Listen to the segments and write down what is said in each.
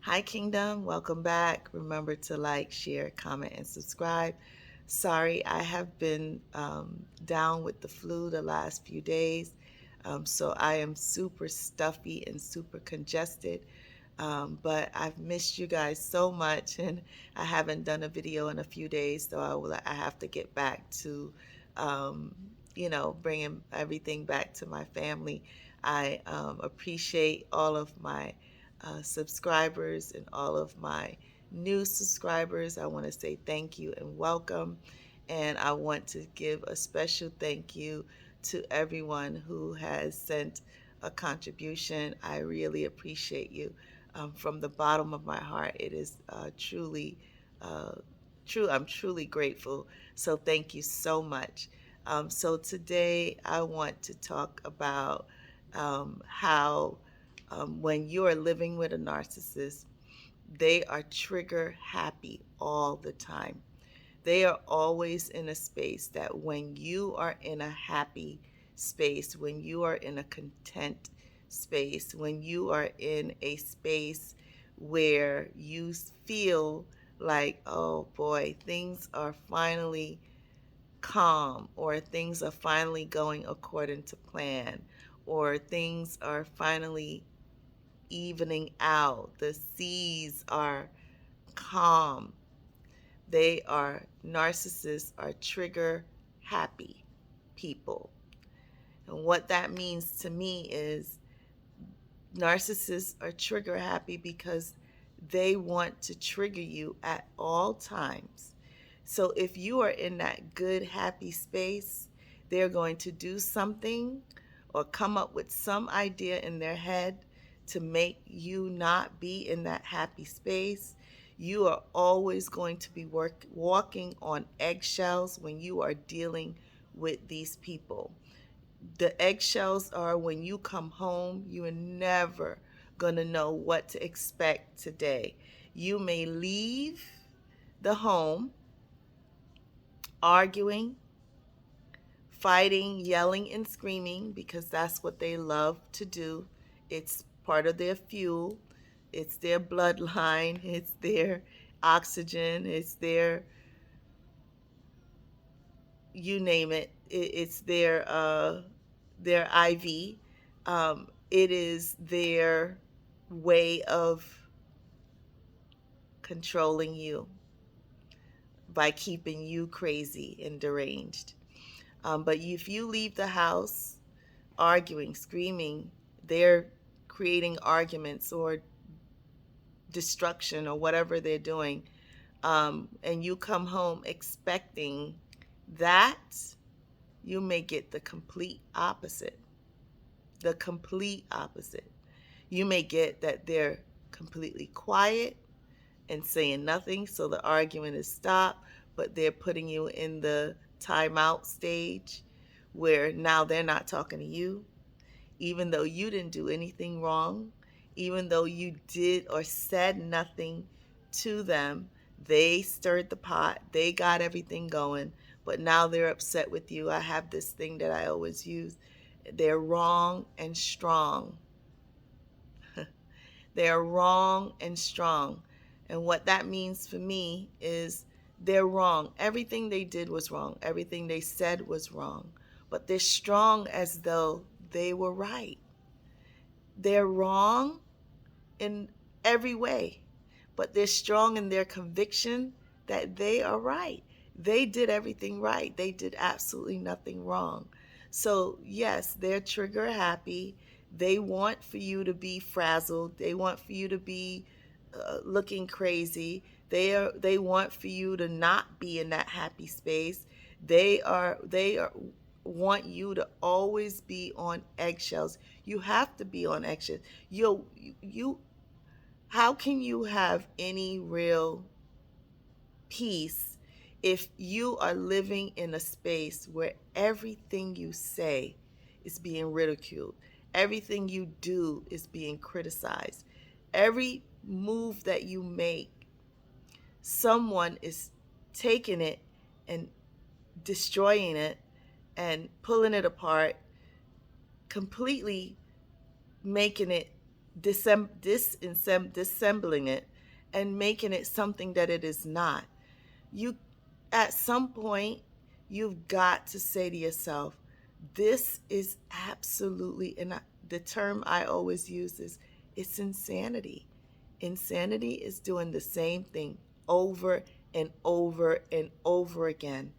Hi, Kingdom. Welcome back. Remember to like, share, comment, and subscribe. Sorry, I have been down with the flu the last few days. So I am super stuffy and super congested. But I've missed you guys so much, and I haven't done a video in a few days. So I have to get back to, bringing everything back to my family. I appreciate all of my subscribers and all of my new subscribers. I want to say thank you and welcome. And I want to give a special thank you to everyone who has sent a contribution. I really appreciate you. From the bottom of my heart, it is truly uh, true. I'm truly grateful. So thank you so much. So today I want to talk about how when you are living with a narcissist, they are trigger happy all the time. They are always in a space that when you are in a happy space, when you are in a content space, when you are in a space where you feel like, oh boy, things are finally calm, or things are finally going according to plan, or things are finally evening out, the seas are calm. They are narcissists, are trigger happy people. And what that means to me is narcissists are trigger happy because they want to trigger you at all times. So if you are in that good, happy space, they're going to do something or come up with some idea in their head to make you not be in that happy space. You are always going to be walking on eggshells when you are dealing with these people. The eggshells are when you come home, you are never going to know what to expect today. You may leave the home arguing, fighting, yelling, and screaming because that's what they love to do. It's part of their fuel, it's their bloodline, it's their oxygen, it's their, you name it, it's their IV. It is their way of controlling you by keeping you crazy and deranged. But if you leave the house arguing, screaming, they're creating arguments or destruction or whatever they're doing, and you come home expecting that, you may get the complete opposite. The complete opposite. You may get that they're completely quiet and saying nothing, so the argument is stopped, but they're putting you in the timeout stage where now they're not talking to you, even though you didn't do anything wrong, even though you did or said nothing to them. They stirred the pot, they got everything going, but now they're upset with you. I have this thing that I always use. They're wrong and strong. They are wrong and strong. And what that means for me is they're wrong. Everything they did was wrong. Everything they said was wrong. But they're strong as though they were right. They're wrong in every way, but they're strong in their conviction that they are right. They did everything right. They did absolutely nothing wrong. So, yes, they're trigger happy. They want for you to be frazzled. They want for you to be looking crazy. They want for you to not be in that happy space. They are want you to always be on eggshells. You have to be on eggshells. You how can you have any real peace if you are living in a space where everything you say is being ridiculed, everything you do is being criticized, every move that you make, someone is taking it and destroying it and pulling it apart, completely making it dissembling it and making it something that it is not. You, at some point, you've got to say to yourself, this is absolutely, and the term I always use is, it's insanity. Insanity is doing the same thing over and over and over again,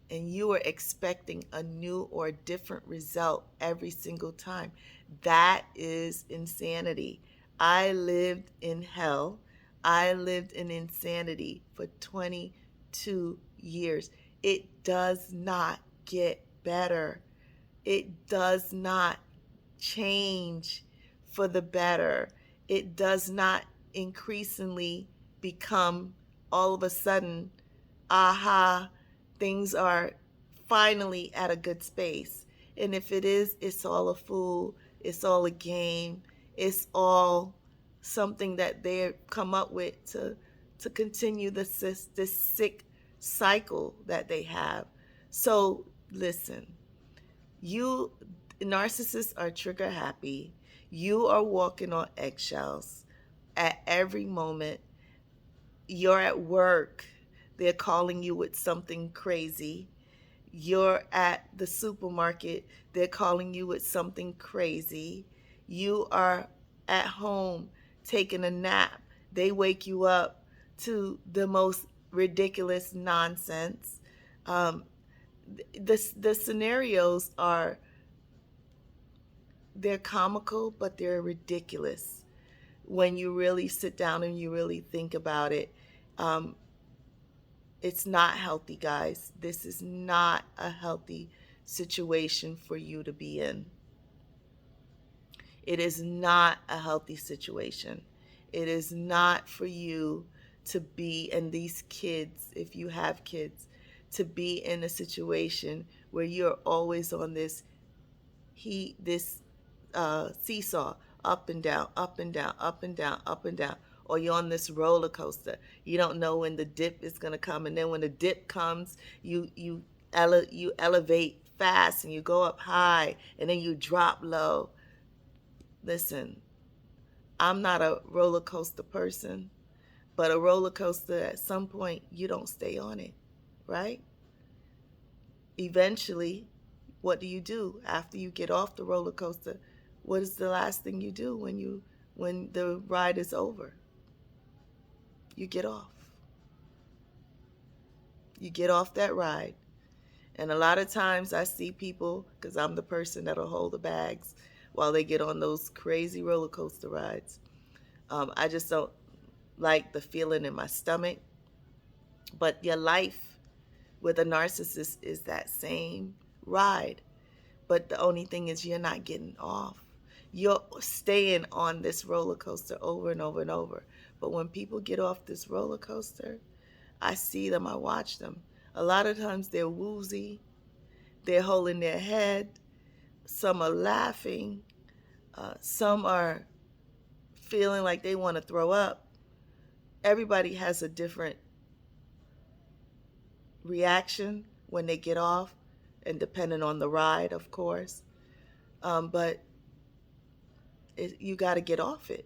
and you are expecting a new or different result every single time. That is insanity. I lived in hell. I lived in insanity for 22 years. It does not get better. It does not change for the better. It does not increasingly become all of a sudden, aha, things are finally at a good space. And if it is, it's all a fool, it's all a game, it's all something that they come up with to continue this sick cycle that they have. So listen, you narcissists are trigger happy. You are walking on eggshells at every moment. You're at work, they're calling you with something crazy. You're at the supermarket, they're calling you with something crazy. You are at home taking a nap, they wake you up to the most ridiculous nonsense. Um, the scenarios are, they're comical, but they're ridiculous when you really sit down and you really think about it. Um, it's not healthy, guys. This is not a healthy situation for you to be in. It is not a healthy situation. It is not for you to be, and these kids, if you have kids, to be in a situation where you're always on this seesaw, up and down, up and down, up and down, up and down, or you're on this roller coaster. You don't know when the dip is going to come, and then when the dip comes, you elevate fast and you go up high, and then you drop low. Listen, I'm not a roller coaster person, but a roller coaster, at some point you don't stay on it, right? Eventually, what do after you get off the roller coaster? What is the last thing you do when the ride is over? You get off. You get off that ride. And a lot of times I see people, because I'm the person that'll hold the bags while they get on those crazy roller coaster rides. I just don't like the feeling in my stomach. But your life with a narcissist is that same ride. But the only thing is, you're not getting off. You're staying on this roller coaster over and over and over. But when people get off this roller coaster, I see them, I watch them. A lot of times they're woozy, they're holding their head, some are laughing, some are feeling like they want to throw up. Everybody has a different reaction when they get off, and depending on the ride, of course. But you got to get off it,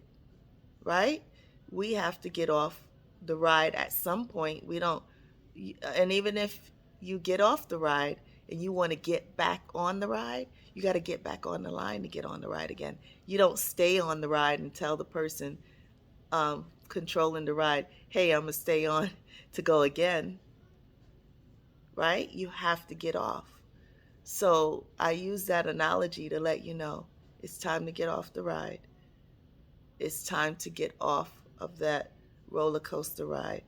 right? We have to get off the ride at some point. We don't, and even if you get off the ride and you want to get back on the ride, you got to get back on the line to get on the ride again. You don't stay on the ride and tell the person controlling the ride, hey, I'm going to stay on to go again, right? You have to get off. So I use that analogy to let you know it's time to get off the ride. It's time to get off of that roller coaster ride.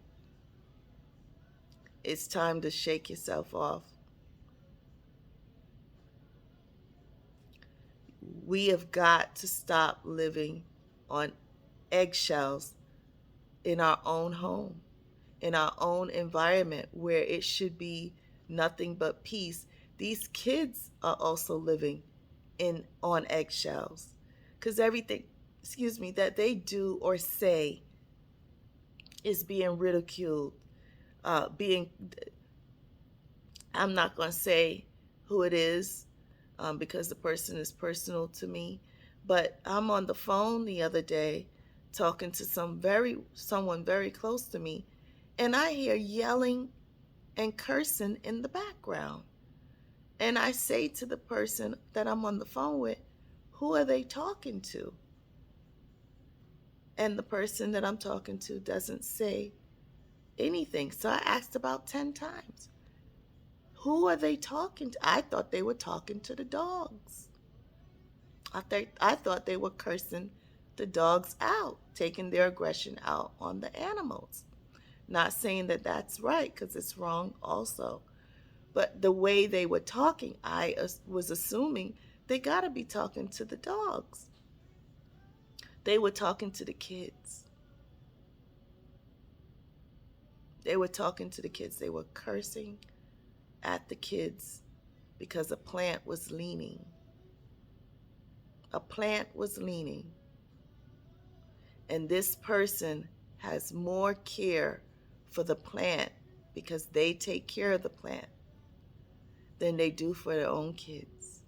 It's time to shake yourself off. We have got to stop living on eggshells in our own home, in our own environment where it should be nothing but peace. These kids are also living on eggshells, because everything, that they do or say is being ridiculed, being, I'm not going to say who it is, because the person is personal to me, But I'm on the phone the other day talking to someone very close to me, and I hear yelling and cursing in the background. And I say to the person that I'm on the phone with, who are they talking to? And the person that I'm talking to doesn't say anything. So I asked about 10 times, who are they talking to? I thought they were talking to the dogs. I thought they were cursing the dogs out, taking their aggression out on the animals. Not saying that that's right, because it's wrong also. But the way they were talking, I was assuming they got to be talking to the dogs. They were talking to the kids. They were talking to the kids. They were cursing at the kids because a plant was leaning. A plant was leaning. And this person has more care for the plant because they take care of the plant than they do for their own kids.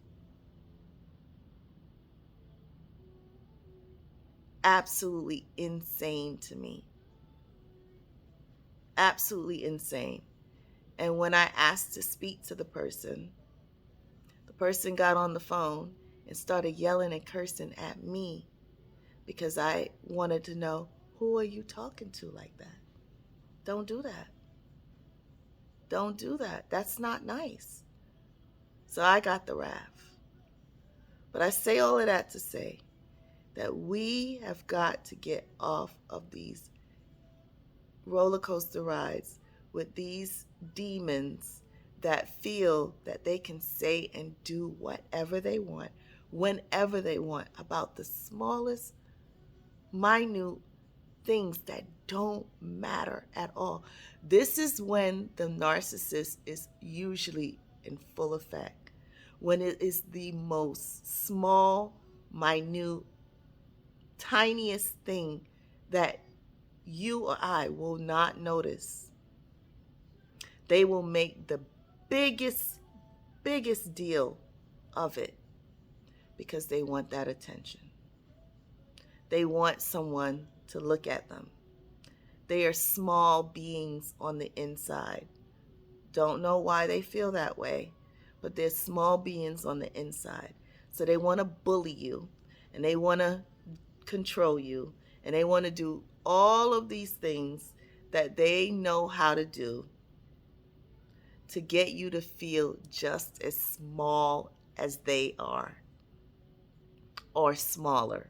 Absolutely insane to me. Absolutely insane. And when I asked to speak to the person got on the phone and started yelling and cursing at me because I wanted to know, who are you talking to like that? Don't do that. Don't do that. That's not nice. So I got the wrath. But I say all of that to say that we have got to get off of these roller coaster rides with these demons that feel that they can say and do whatever they want, whenever they want, about the smallest, minute things that don't matter at all. This is when the narcissist is usually in full effect, when it is the most small, minute, tiniest thing that you or I will not notice. They will make the biggest deal of it because they want that attention. They want someone to look at them. They are small beings on the inside. Don't know why they feel that way, but they're small beings on the inside. So they want to bully you, and they want to control you, and they want to do all of these things that they know how to do to get you to feel just as small as they are, or smaller.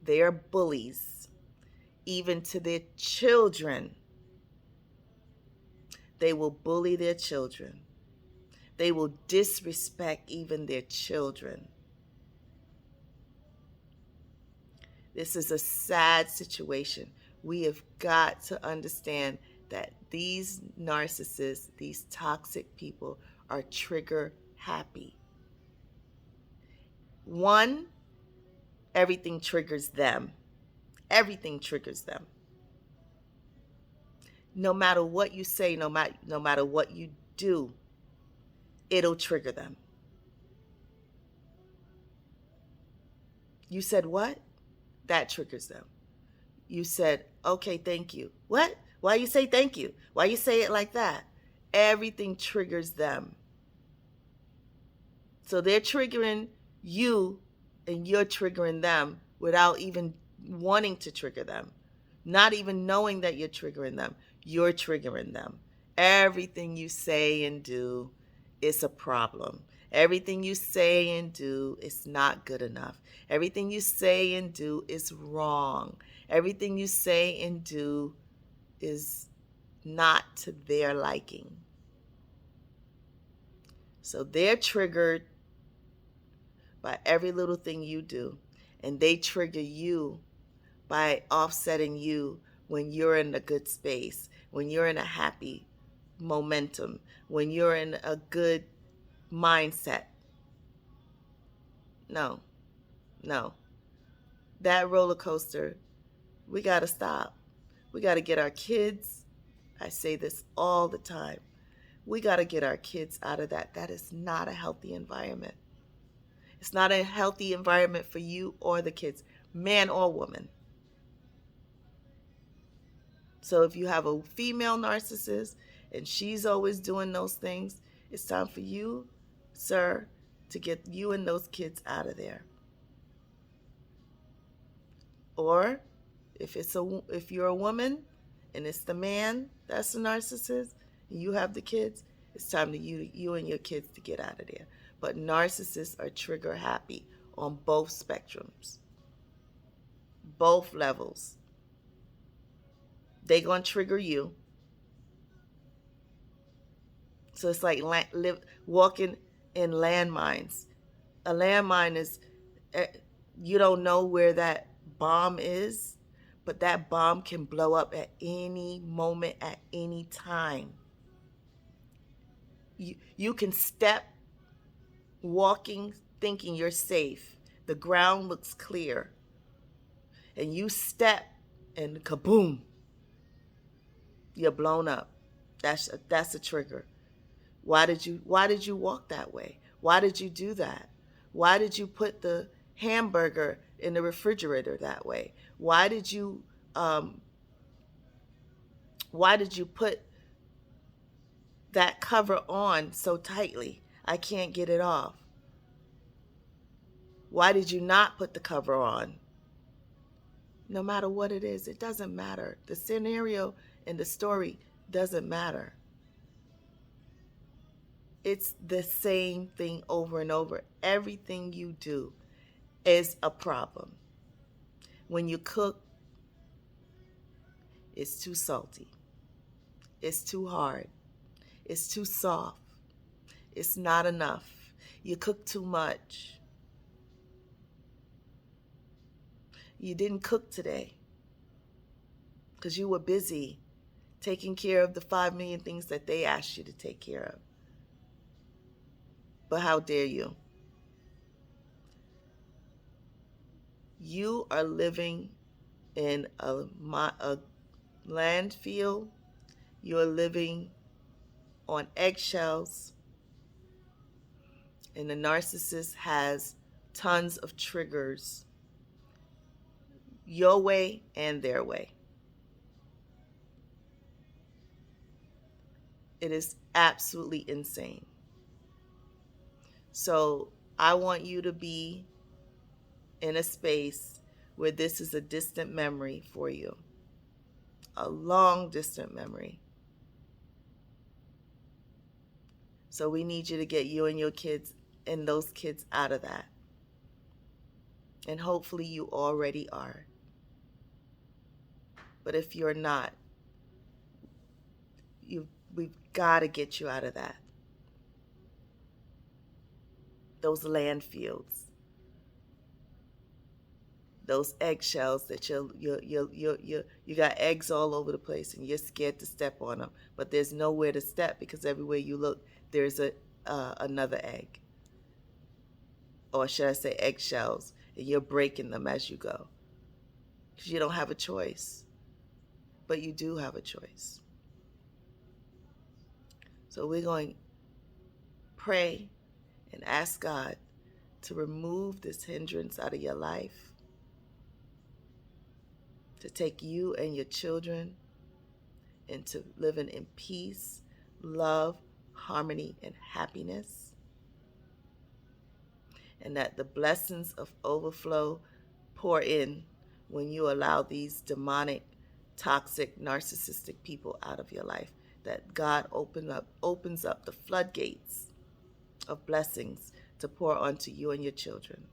They are bullies, even to their children. They will bully their children. They will disrespect even their children. This is a sad situation. We have got to understand that these narcissists, these toxic people, are trigger happy. One, everything triggers them. Everything triggers them. No matter what you say, no matter what you do, it'll trigger them. You said what? That triggers them. You said, okay, thank you. What? Why you say thank you? Why you say it like that? Everything triggers them. So they're triggering you and you're triggering them without even wanting to trigger them. Not even knowing that you're triggering them. You're triggering them. Everything you say and do is a problem. Everything you say and do is not good enough. Everything you say and do is wrong. Everything you say and do is not to their liking. So they're triggered by every little thing you do. And they trigger you by offsetting you when you're in a good space, when you're in a happy momentum, when you're in a good mindset. No, no. That roller coaster, we got to stop. We got to get our kids. I say this all the time. We got to get our kids out of that. That is not a healthy environment. It's not a healthy environment for you or the kids, man or woman. So if you have a female narcissist and she's always doing those things, it's time for you, sir, to get you and those kids out of there. Or if you're a woman and it's the man that's the narcissist and you have the kids, it's time to you and your kids to get out of there. But narcissists are trigger happy on both spectrums, both levels. They gonna trigger you. So it's like walking in landmines. A landmine is, eh, you don't know where that bomb is, but that bomb can blow up at any moment, at any time. You can step walking thinking you're safe. The ground looks clear. And you step and kaboom, you're blown up. That's a trigger. Why did you walk that way? Why did you do that? Why did you put the hamburger in the refrigerator that way? Um why did you put that cover on so tightly? I can't get it off. Why did you not put the cover on? No matter what it is, it doesn't matter. The scenario and the story doesn't matter. It's the same thing over and over. Everything you do is a problem. When you cook, it's too salty. It's too hard. It's too soft. It's not enough. You cook too much. You didn't cook today because you were busy taking care of the 5 million things that they asked you to take care of. But how dare you? You are living in a landfill. You're living on eggshells. And the narcissist has tons of triggers, your way and their way. It is absolutely insane. So I want you to be in a space where this is a distant memory for you, a long distant memory. So we need you to get you and your kids and those kids out of that. And hopefully you already are. But if you're not, we've got to get you out of that. Those landfills, those eggshells that you got eggs all over the place and you're scared to step on them, but there's nowhere to step because everywhere you look there's another egg, or should I say eggshells, and you're breaking them as you go because you don't have a choice, but you do have a choice. So we're going to pray and ask God to remove this hindrance out of your life, to take you and your children into living in peace, love, harmony, and happiness. And that the blessings of overflow pour in when you allow these demonic, toxic, narcissistic people out of your life. That God opens up the floodgates of blessings to pour onto you and your children.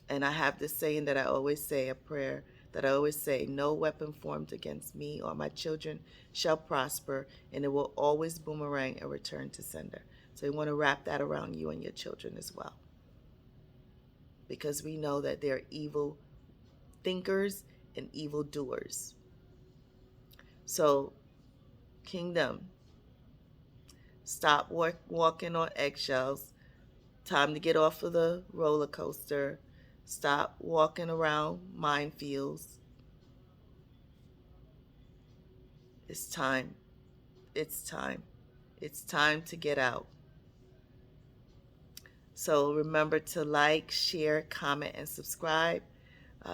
And I have this saying that I always say, a prayer that I always say: no weapon formed against me or my children shall prosper, and it will always boomerang and return to sender. So you want to wrap that around you and your children as well. Because we know that they're evil thinkers and evil doers. So, kingdom, stop walking on eggshells. Time to get off of the roller coaster. Stop walking around minefields. It's time. It's time. It's time to get out. So remember to like, share, comment, and subscribe.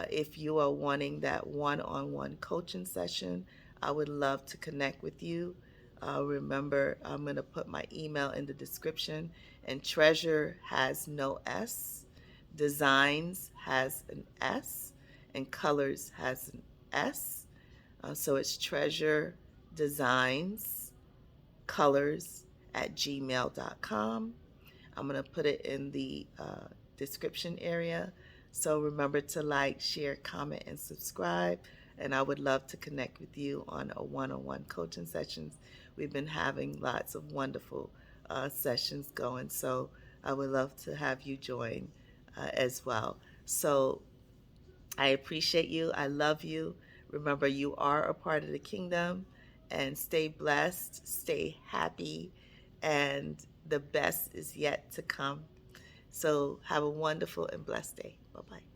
If you are wanting that one-on-one coaching session, I would love to connect with you. Remember, I'm going to put my email in the description. And Treasure has no S, Designs has an S, and Colors has an S. So it's Treasure Designs Colors at gmail.com. I'm going to put it in the description area. So remember to like, share, comment, and subscribe. And I would love to connect with you on a one-on-one coaching sessions. We've been having lots of wonderful sessions going. So I would love to have you join as well. So I appreciate you. I love you. Remember, you are a part of the kingdom. And stay blessed, stay happy, and the best is yet to come. So have a wonderful and blessed day. Bye-bye.